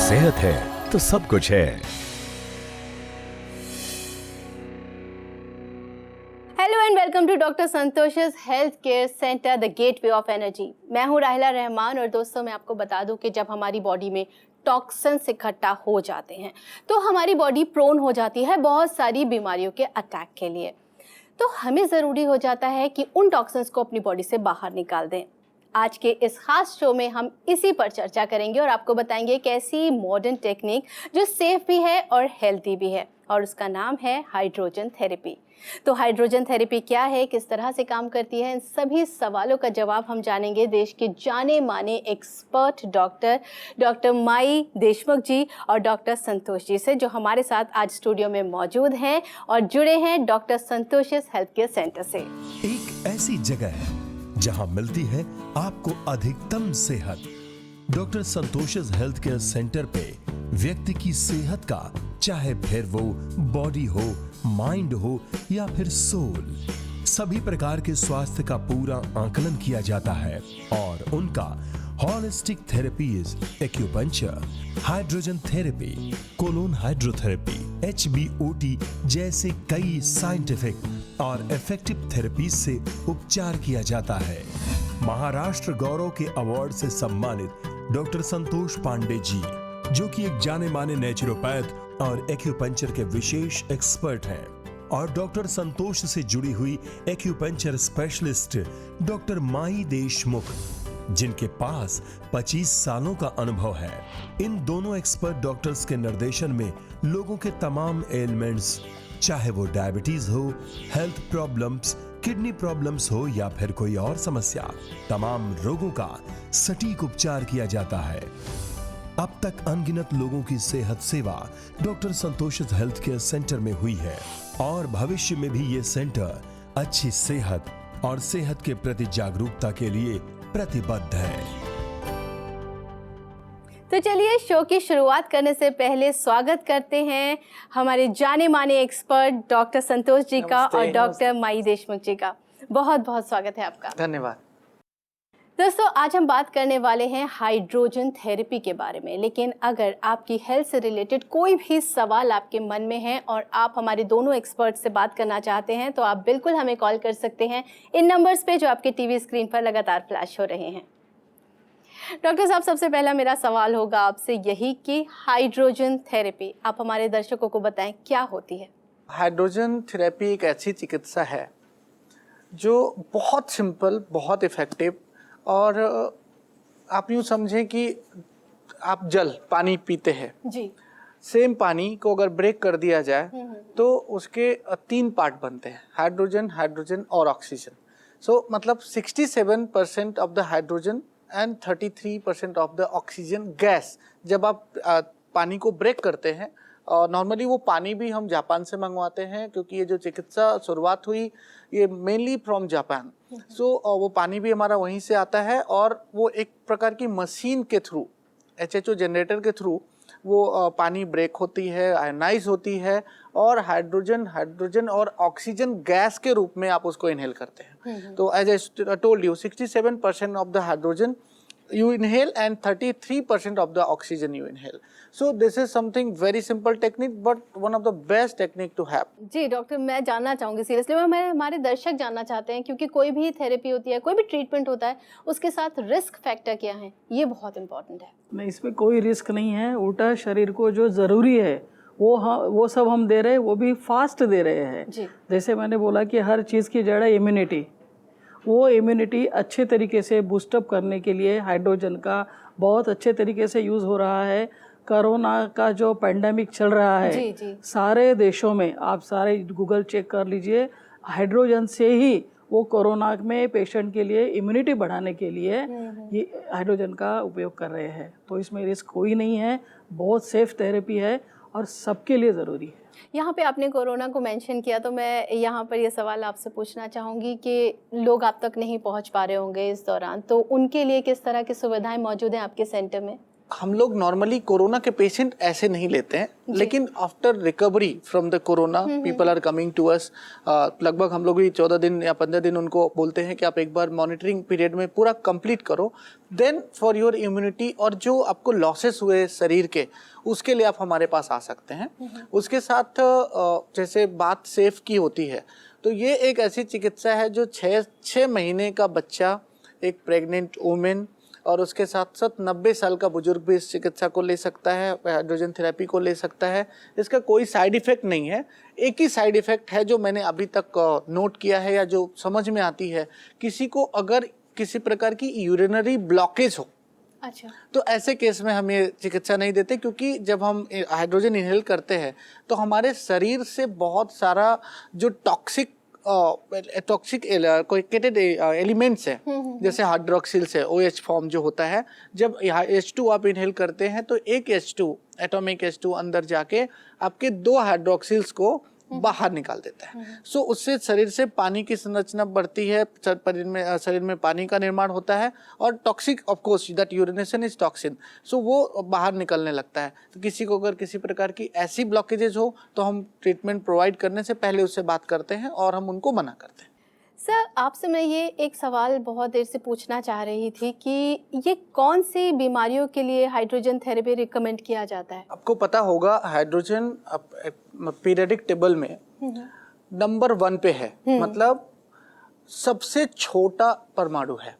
सेहत है तो सब कुछ है। Hello and welcome to doctor Santosh's health care centre the gateway of energy. मैं हूं राहिला रहमान और दोस्तों मैं आपको बता दूं कि जब हमारी बॉडी में टॉक्सिन्स इकट्ठा हो जाते हैं तो हमारी बॉडी प्रोन हो जाती है बहुत सारी बीमारियों के अटैक के लिए। तो हमें ज़रूरी हो जाता है कि उन टॉक्सिन्स को अपनी बॉडी से बाहर निकाल दें। आज के इस खास शो में हम इसी पर चर्चा करेंगे और आपको बताएंगे एक ऐसी मॉडर्न टेक्निक जो सेफ भी है और हेल्दी भी है, और उसका नाम है हाइड्रोजन थेरेपी। तो हाइड्रोजन थेरेपी क्या है, किस तरह से काम करती है, इन सभी सवालों का जवाब हम जानेंगे देश के जाने माने एक्सपर्ट डॉक्टर माई देशमुख जी और डॉक्टर संतोष जी से, जो हमारे साथ आज स्टूडियो में मौजूद हैं और जुड़े हैं doctor Santosh's health care centre से। एक ऐसी जगह है जहां मिलती है आपको अधिकतम सेहत। Doctor Santosh's health care centre पे व्यक्ति की सेहत का, चाहे फिर वो बॉडी हो, माइंड हो या फिर सोल, सभी प्रकार के स्वास्थ्य का पूरा आकलन किया जाता है। और उनका holistic therapies, acupuncture, hydrogen therapy, colon hydrotherapy, HBOT जैसे कई साइंटिफिक और इफेक्टिव थेरेपीज से उपचार किया जाता है। महाराष्ट्र गौरव के अवार्ड से सम्मानित डॉक्टर संतोष पांडे जी, जो कि एक जाने माने नेचुरोपैथ और एक्यूपंक्चर के विशेष एक्सपर्ट हैं, और डॉक्टर संतोष से जुड़ी हुई acupuncture specialist doctor my Deshmukh, जिनके पास 25 सालों का अनुभव है। इन दोनों एक्सपर्ट डॉक्टर्स के निर्देशन में लोगों के तमाम एलिमेंट्स, चाहे वो डायबिटीज हो, हेल्थ प्रॉब्लम्स, किडनी प्रॉब्लम्स हो या फिर कोई और समस्या, तमाम रोगों का सटीक उपचार किया जाता है। अब तक अनगिनत लोगों की सेहत सेवा doctor Santosh's health care centre में हुई है, और भविष्य में भी ये सेंटर अच्छी सेहत और सेहत के प्रति जागरूकता के लिए प्रतिबद्ध है। तो चलिए शो की शुरुआत करने से पहले स्वागत करते हैं हमारे जाने माने एक्सपर्ट डॉक्टर संतोष जी का और डॉक्टर माई देशमुख जी का। बहुत बहुत स्वागत है आपका। धन्यवाद। दोस्तों आज हम बात करने वाले हैं हाइड्रोजन थेरेपी के बारे में, लेकिन अगर आपकी हेल्थ से रिलेटेड कोई भी सवाल आपके मन में है और आप हमारे दोनों एक्सपर्ट से बात करना चाहते हैं तो आप बिल्कुल हमें कॉल कर सकते हैं इन नंबर्स पे जो आपके टीवी स्क्रीन पर लगातार फ्लैश हो रहे हैं। डॉक्टर साहब, सबसे पहला मेरा सवाल होगा आपसे यही कि हाइड्रोजन थेरेपी आप हमारे दर्शकों को बताएं क्या होती है। हाइड्रोजन थेरेपी एक ऐसी चिकित्सा है जो बहुत सिंपल, बहुत इफ़ेक्टिव, और आप यूँ समझें कि आप पानी पीते हैं जी, सेम पानी को अगर ब्रेक कर दिया जाए तो उसके 3 पार्ट बनते हैं, हाइड्रोजन, हाइड्रोजन और ऑक्सीजन। सो मतलब 67% of the hydrogen and 33% of the oxygen gas जब आप पानी को ब्रेक करते हैं। नॉर्मली वो पानी भी हम जापान से मंगवाते हैं, क्योंकि ये जो चिकित्सा शुरुआत हुई ये मेनली फ्रॉम जापान। सो वो पानी भी हमारा वहीं से आता है, और वो एक प्रकार की मशीन के थ्रू, HHO जनरेटर के थ्रू वो पानी ब्रेक होती है, आयनाइज होती है, और हाइड्रोजन और ऑक्सीजन गैस के रूप में आप उसको इनहेल करते हैं। तो as I told you 67% of the hydrogen you inhale and 33% of the oxygen you inhale. So this is something very simple technique but one of the best technique to have. जी doctor, मैं जानना चाहूँगी seriously, मैं हमारे दर्शक जानना चाहते हैं, क्योंकि कोई भी थेरेपी होती है, कोई भी ट्रीटमेंट होता है, उसके साथ रिस्क फैक्टर क्या है, ये बहुत इंपॉर्टेंट है। नहीं, इसमें कोई रिस्क नहीं है। उल्टा शरीर को जो ज़रूरी है वो सब हम दे रहे हैं, वो भी फास्ट दे रहे हैं जी। जैसे मैंने बोला कि हर चीज़ की जड़ है इम्यूनिटी। वो इम्यूनिटी अच्छे तरीके से बूस्टअप करने के लिए हाइड्रोजन का बहुत अच्छे तरीके से यूज़ हो रहा है। कोरोना का जो पेंडेमिक चल रहा है जी। सारे देशों में, आप सारे गूगल चेक कर लीजिए, हाइड्रोजन से ही वो कोरोना में पेशेंट के लिए इम्यूनिटी बढ़ाने के लिए ये हाइड्रोजन का उपयोग कर रहे हैं। तो इसमें रिस्क कोई नहीं है, बहुत सेफ थेरेपी है और सबके लिए ज़रूरी है। यहाँ पे आपने कोरोना को मेंशन किया, तो मैं यहाँ पर ये सवाल आपसे पूछना चाहूँगी कि लोग आप तक नहीं पहुँच पा रहे होंगे इस दौरान, तो उनके लिए किस तरह की सुविधाएं मौजूद हैं आपके सेंटर में? हम लोग नॉर्मली कोरोना के पेशेंट ऐसे नहीं लेते हैं, लेकिन after recovery from the corona people are coming to us. लगभग हम लोग भी 14 दिन या 15 दिन उनको बोलते हैं कि आप एक बार मॉनिटरिंग पीरियड में पूरा कंप्लीट करो, देन फॉर योर इम्यूनिटी और जो आपको लॉसेस हुए शरीर के, उसके लिए आप हमारे पास आ सकते हैं। उसके साथ जैसे बात सेफ की होती है, तो ये एक ऐसी चिकित्सा है जो 6 महीने का बच्चा, एक प्रेग्नेंट वुमेन और उसके साथ साथ 90 साल का बुजुर्ग भी इस चिकित्सा को ले सकता है, हाइड्रोजन थेरेपी को ले सकता है। इसका कोई साइड इफेक्ट नहीं है। एक ही साइड इफेक्ट है जो मैंने अभी तक नोट किया है या जो समझ में आती है, किसी को अगर किसी प्रकार की यूरिनरी ब्लॉकेज हो, अच्छा, तो ऐसे केस में हम ये चिकित्सा नहीं देते, क्योंकि जब हम हाइड्रोजन इनहेल करते हैं तो हमारे शरीर से बहुत सारा जो टॉक्सिक एलिमेंट्स है, जैसे हाइड्रोक्सिल्स है, OH फॉर्म जो होता है, जब यहाँ H2 आप इनहेल करते हैं तो एक H2 एटॉमिक H2 अंदर जाके आपके 2 हाइड्रोक्सिल्स को बाहर निकाल देता है। सो उससे शरीर से पानी की संरचना बढ़ती है, शरीर में पानी का निर्माण होता है और toxic, of course that urination is toxin, so वो बाहर निकलने लगता है। तो किसी को अगर किसी प्रकार की ऐसी ब्लॉकेजेज हो तो हम ट्रीटमेंट प्रोवाइड करने से पहले उससे बात करते हैं और हम उनको मना करते हैं। सर, आपसे मैं ये एक सवाल बहुत देर से पूछना चाह रही थी कि ये कौन सी बीमारियों के लिए हाइड्रोजन थेरेपी रिकमेंड किया जाता है? आपको पता होगा हाइड्रोजन पीरियडिक टेबल में नंबर 1 पे है, मतलब सबसे छोटा परमाणु है।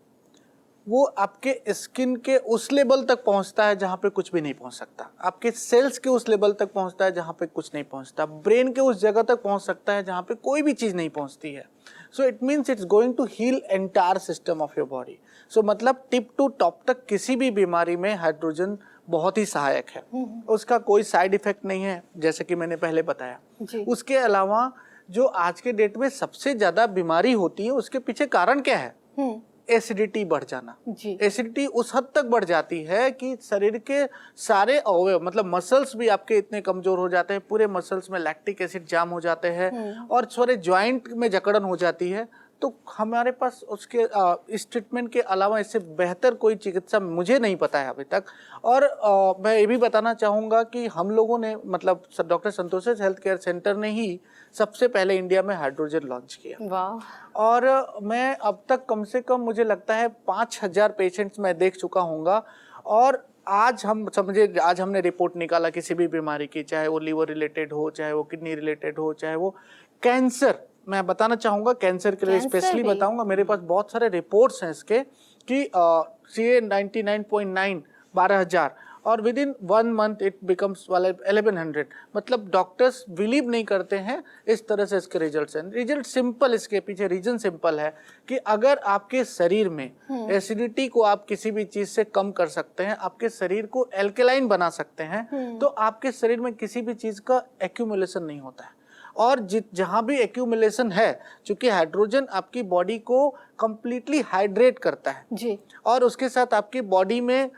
वो आपके स्किन के उस लेवल तक पहुंचता है जहां पे कुछ भी नहीं पहुंच सकता, आपके सेल्स के उस लेवल तक पहुंचता है जहां पे कुछ नहीं पहुंचता, ब्रेन के उस जगह तक पहुंच सकता है जहां पे कोई भी चीज नहीं पहुंचती है। So it means it's going to heal entire system of your body. So मतलब टिप टू टॉप तक किसी भी बीमारी में हाइड्रोजन बहुत ही सहायक है। उसका कोई साइड इफेक्ट नहीं है, जैसे कि मैंने पहले बताया। उसके अलावा जो आज के डेट में सबसे ज्यादा बीमारी होती है, उसके पीछे कारण क्या है? एसिडिटी बढ़ जाना। एसिडिटी उस हद तक बढ़ जाती है कि शरीर के सारे अवयव, मतलब मसल्स भी आपके इतने कमजोर हो जाते हैं, पूरे मसल्स में लैक्टिक एसिड जाम हो जाते हैं और सारे जॉइंट में जकड़न हो जाती है। तो हमारे पास उसके इस ट्रीटमेंट के अलावा इससे बेहतर कोई चिकित्सा मुझे नहीं पता है अभी तक। और मैं ये भी बताना चाहूँगा कि हम लोगों ने, मतलब डॉक्टर संतोषस हेल्थ केयर सेंटर ने ही सबसे पहले इंडिया में हाइड्रोजन लॉन्च किया। वाह। और मैं अब तक कम से कम मुझे लगता है 5000 पेशेंट्स मैं देख चुका हूँगा। और आज हम समझे, आज हमने रिपोर्ट निकाला किसी भी बीमारी की, चाहे वो लीवर रिलेटेड हो, चाहे वो किडनी रिलेटेड हो, चाहे वो कैंसर, मैं बताना चाहूँगा कैंसर के लिए स्पेशली बताऊँगा, मेरे पास बहुत सारे रिपोर्ट्स हैं इसके कि CA 99.9 12,000 और with in 1 month it becomes 1100। मतलब डॉक्टर्स बिलीव नहीं करते हैं, इस तरह से इसके रिजल्ट्स हैं। रिजल्ट सिंपल, इसके पीछे रीजन सिंपल है कि अगर आपके शरीर में एसिडिटी को आप किसी भी चीज से कम कर सकते हैं, आपके शरीर को एल्केलाइन बना सकते हैं, तो आपके शरीर में किसी भी चीज का एक्यूमुलेशन नहीं होता है। और जहां भी एक्यूमुलेशन है, चूंकि हाइड्रोजन आपकी बॉडी को कंप्लीटली हाइड्रेट करता है जी, और उसके साथ आपकी बॉडी में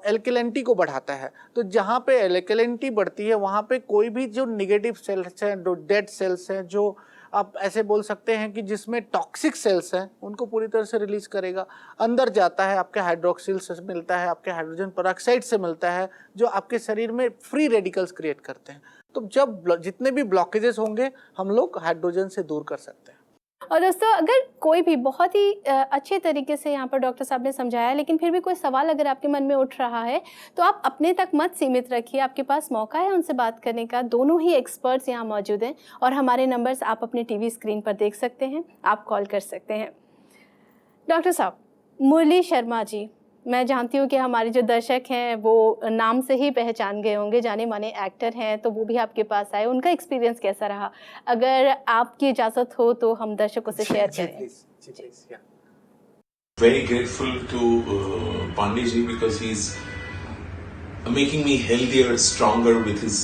एल्केलिनिटी को बढ़ाता है। तो जहाँ पे एल्केलिनिटी बढ़ती है वहाँ पे कोई भी जो निगेटिव सेल्स हैं, जो डेड सेल्स हैं, जो आप ऐसे बोल सकते हैं कि जिसमें टॉक्सिक सेल्स हैं, उनको पूरी तरह से रिलीज करेगा। अंदर जाता है, आपके हाइड्रोक्सिल से मिलता है, आपके हाइड्रोजन पेरोक्साइड से मिलता है, जो आपके शरीर में फ्री रेडिकल्स क्रिएट करते हैं। तो जब जितने भी ब्लॉकेजेस होंगे हम लोग हाइड्रोजन से दूर कर सकते हैं। और दोस्तों, अगर कोई भी बहुत ही अच्छे तरीके से यहाँ पर डॉक्टर साहब ने समझाया, लेकिन फिर भी कोई सवाल अगर आपके मन में उठ रहा है तो आप अपने तक मत सीमित रखिए, आपके पास मौका है उनसे बात करने का। दोनों ही एक्सपर्ट्स यहाँ मौजूद हैं और हमारे नंबर्स आप अपने टीवी स्क्रीन पर देख सकते हैं, आप कॉल कर सकते हैं। डॉक्टर साहब, मुरली शर्मा जी, मैं जानती हूँ कि हमारे जो दर्शक हैं वो नाम से ही पहचान गए होंगे, जाने माने एक्टर हैं, तो वो भी आपके पास आए, उनका एक्सपीरियंस कैसा रहा? अगर आपकी इजाज़त हो तो हम दर्शकों से शेयर करें। Very grateful to Pandey ji because he's making me healthier, stronger with his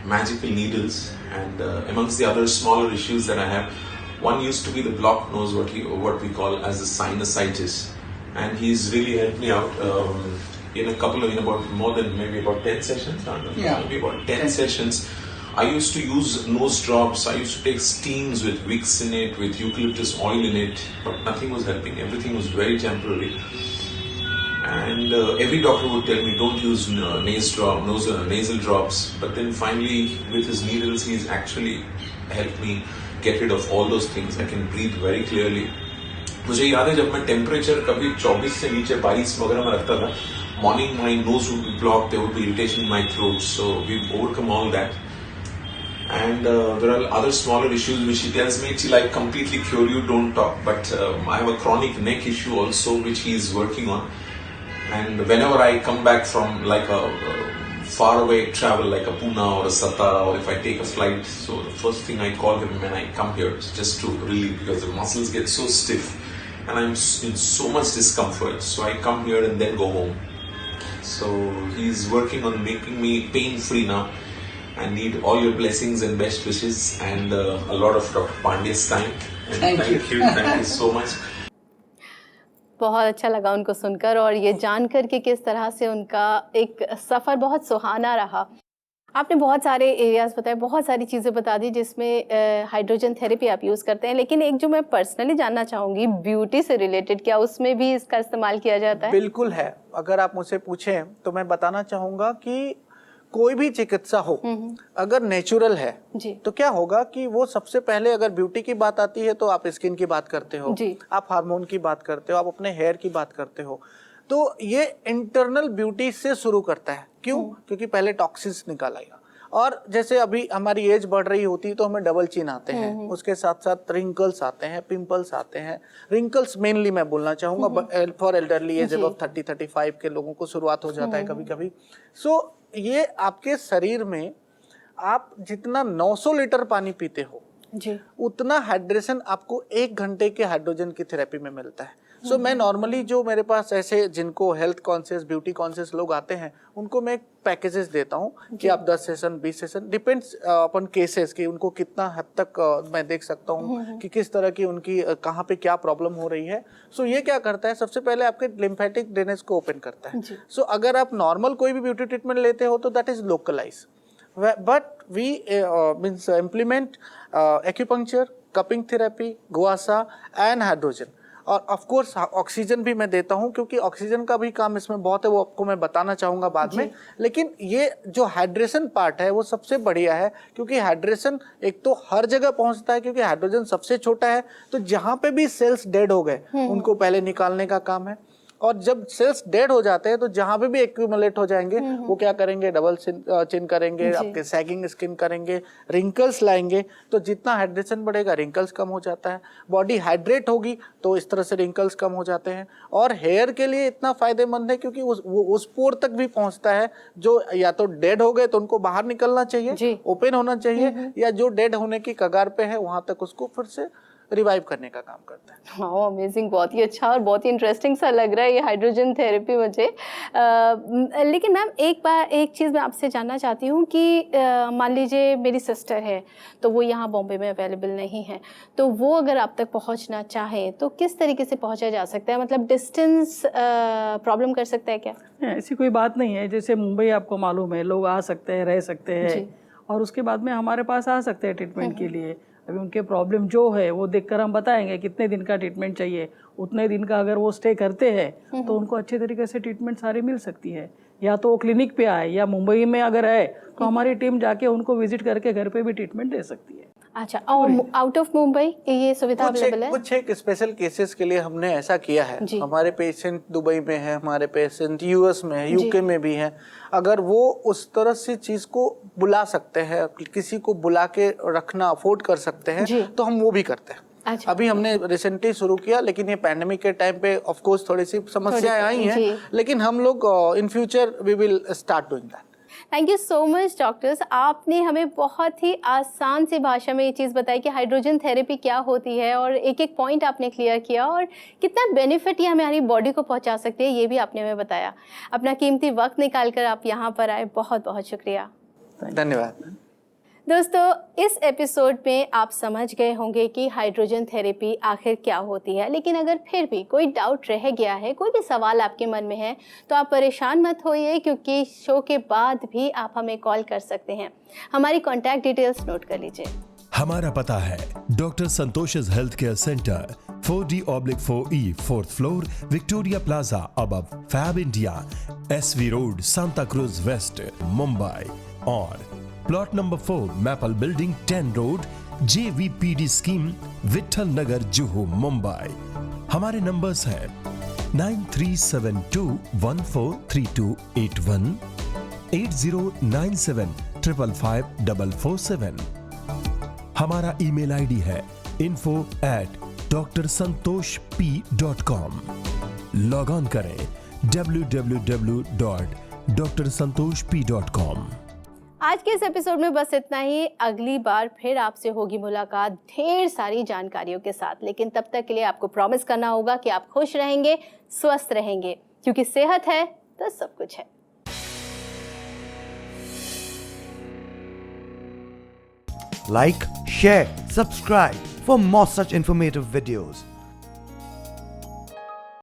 magical needles, and amongst the other smaller issues that I have, one used to be the blocked nose, what we call as the sinusitis. And he's really helped me out in about more than maybe about 10 sessions. Maybe about 10 sessions. I used to use nose drops. I used to take steams with Vicks in it, with eucalyptus oil in it, but nothing was helping. Everything was very temporary. And And every doctor would tell me, don't use nasal drops. But then finally, with his needles, he's actually helped me get rid of all those things. I can breathe very clearly. मुझे याद है जब मैं temperature कभी 24 से नीचे 22 वगैरह में रखता था, morning my nose would be blocked, there would be irritation in my throat. So we overcome all that. And there are other smaller issues which he tells me, till I completely cure you, don't talk. But I have a chronic neck issue also which he is working on. And whenever I come back from like a far away travel like a Pune or a Satara, or if I take a flight, so the first thing I call him when I come here is just to relieve, because the muscles get so stiff and I'm in so much discomfort. So I come here and then go home. So he's working on making me pain free now. I need all your blessings and best wishes and a lot of Dr. Pandey's time. And thank you so much. बहुत अच्छा लगा उनको सुनकर और ये जानकर कि किस तरह से उनका एक सफ़र बहुत सुहाना रहा. आपने बहुत सारे एरियाज़ बताए, बहुत सारी चीज़ें बता दी जिसमें हाइड्रोजन थेरेपी आप यूज़ करते हैं. लेकिन एक जो मैं पर्सनली जानना चाहूँगी, ब्यूटी से रिलेटेड, क्या उसमें भी इसका इस्तेमाल किया जाता है? बिल्कुल है. अगर आप मुझसे पूछें तो मैं बताना चाहूँगा कि कोई भी चिकित्सा हो, अगर नेचुरल है तो क्या होगा कि वो सबसे पहले, अगर ब्यूटी की बात आती है तो आप स्किन की बात करते हो, आप हार्मोन की बात करते हो, आप अपने हेयर की बात करते हो. तो ये इंटरनल ब्यूटी से शुरू करता है. क्यों? क्योंकि पहले टॉक्सिन्स निकालेगा. और जैसे अभी हमारी एज बढ़ रही होती है तो हमें डबल चिन आते हैं, उसके साथ साथ रिंकल्स आते हैं, पिंपल्स आते हैं. रिंकल्स मेनली मैं बोलना चाहूंगा फॉर एल्डरली एज अबव 30-35 के लोगों को शुरुआत हो जाता है कभी कभी. सो ये आपके शरीर में आप जितना 900 लीटर पानी पीते हो उतना हाइड्रेशन आपको 1 घंटे के हाइड्रोजन की थेरेपी में मिलता है. सो मैं नॉर्मली जो मेरे पास ऐसे जिनको हेल्थ कॉन्शियस, ब्यूटी कॉन्शियस लोग आते हैं, उनको मैं पैकेजेस देता हूँ कि आप 10 सेशन 20 सेशन, डिपेंड्स अपन केसेस कि उनको कितना हद तक मैं देख सकता हूँ कि किस तरह की उनकी कहाँ पे क्या प्रॉब्लम हो रही है. सो ये क्या करता है, सबसे पहले आपके लिम्फेटिक ड्रेनेज को ओपन करता है. सो अगर आप नॉर्मल कोई भी ब्यूटी ट्रीटमेंट लेते हो तो that is localise, but we means implement acupuncture, cupping therapy, gua sha and hydrogen. और ऑफ कोर्स ऑक्सीजन भी मैं देता हूं, क्योंकि ऑक्सीजन का भी काम इसमें बहुत है, वो आपको मैं बताना चाहूँगा बाद में. लेकिन ये जो हाइड्रेशन पार्ट है वो सबसे बढ़िया है, क्योंकि हाइड्रेशन एक तो हर जगह पहुंचता है, क्योंकि हाइड्रोजन सबसे छोटा है. तो जहाँ पे भी सेल्स डेड हो गए उनको पहले निकालने का काम है. और जब सेल्स डेड हो जाते हैं तो जहां पे भी एक्यूमुलेट हो जाएंगे वो क्या करेंगे, डबल चिन करेंगे, आपके सैगिंग स्किन करेंगे, रिंकल्स लाएंगे. तो जितना हाइड्रेशन बढ़ेगा रिंकल्स कम हो जाता है. बॉडी हाइड्रेट होगी तो इस तरह से रिंकल्स कम हो जाते हैं. और हेयर के लिए इतना फायदेमंद है क्योंकि उस पोर तक भी पहुंचता है जो या तो डेड हो गए तो उनको बाहर निकलना चाहिए, ओपन होना चाहिए, या जो डेड होने की कगार पे है वहां तक उसको फिर से रिवाइव करने का काम करता है. हाँ, अमेजिंग, बहुत ही अच्छा और बहुत ही इंटरेस्टिंग सा लग रहा है ये हाइड्रोजन थेरेपी मुझे. लेकिन मैम एक चीज़ मैं आपसे जानना चाहती हूँ कि मान लीजिए मेरी सिस्टर है तो वो यहाँ बॉम्बे में अवेलेबल नहीं है, तो वो अगर आप तक पहुँचना चाहे तो किस तरीके से पहुँचा जा सकता है? मतलब डिस्टेंस प्रॉब्लम कर सकता है क्या? ऐसी कोई बात नहीं है. जैसे मुंबई आपको मालूम है, लोग आ सकते हैं, रह सकते हैं और उसके बाद में हमारे पास आ सकते हैं ट्रीटमेंट के लिए. अभी उनके प्रॉब्लम जो है वो देखकर हम बताएंगे कितने दिन का ट्रीटमेंट चाहिए. उतने दिन का अगर वो स्टे करते हैं तो उनको अच्छे तरीके से ट्रीटमेंट सारी मिल सकती है. या तो वो क्लिनिक पे आए, या मुंबई में अगर है तो हमारी टीम जाके उनको विजिट करके घर पे भी ट्रीटमेंट दे सकती है. अच्छा, और आउट ऑफ मुंबई ये सुविधा अवेलेबल है? कुछ एक स्पेशल केसेस के लिए हमने ऐसा किया है. हमारे पेशेंट दुबई में है, हमारे पेशेंट यूएस में है, यूके में भी है. अगर वो उस तरह से चीज को बुला सकते हैं, किसी को बुला के रखना अफोर्ड कर सकते हैं, तो हम वो भी करते हैं. अच्छा, अभी हमने रिसेंटली शुरू किया, लेकिन ये पैंडेमिक के टाइम पे ऑफ कोर्स थोड़ी सी समस्याएं आई हैं, लेकिन हम लोग in future we will start doing that. Thank you so much doctors. आपने हमें बहुत ही आसान सी भाषा में ये चीज़ बताई कि हाइड्रोजन थेरेपी क्या होती है, और एक एक पॉइंट आपने क्लियर किया, और कितना बेनिफिट ये हमारी बॉडी को पहुंचा सकती है ये भी आपने हमें बताया. अपना कीमती वक्त निकाल कर आप यहाँ पर आए, बहुत बहुत शुक्रिया. धन्यवाद. दोस्तों, इस एपिसोड में आप समझ गए होंगे कि हाइड्रोजन थेरेपी आखिर क्या होती है. लेकिन अगर फिर भी कोई डाउट रह गया है, कोई भी सवाल आपके मन में है, तो आप परेशान मत होइए, क्योंकि शो के बाद भी आप हमें कॉल कर सकते हैं. हमारी कॉन्टैक्ट डिटेल्स नोट कर लीजिए. हमारा पता है doctor Santosh's health care centre 4D/4E 4th floor Victoria plaza above Fabindia SV road Santacruz west Mumbai और plot number 4 maple building 10 road JVPD scheme Vithal Nagar Juhu Mumbai. हमारे नंबर्स हैं 9372143281 8097555447। हमारा ईमेल आईडी है info@drsantoshp.com। लॉग ऑन करें www.drsantoshp.com। आज के इस एपिसोड में बस इतना ही। अगली बार फिर आपसे होगी मुलाकात ढेर सारी जानकारियों के साथ, लेकिन तब तक के लिए आपको प्रॉमिस करना होगा कि आप खुश रहेंगे, स्वस्थ रहेंगे, क्योंकि सेहत है तो सब कुछ है। Like, share, subscribe for more such informative videos.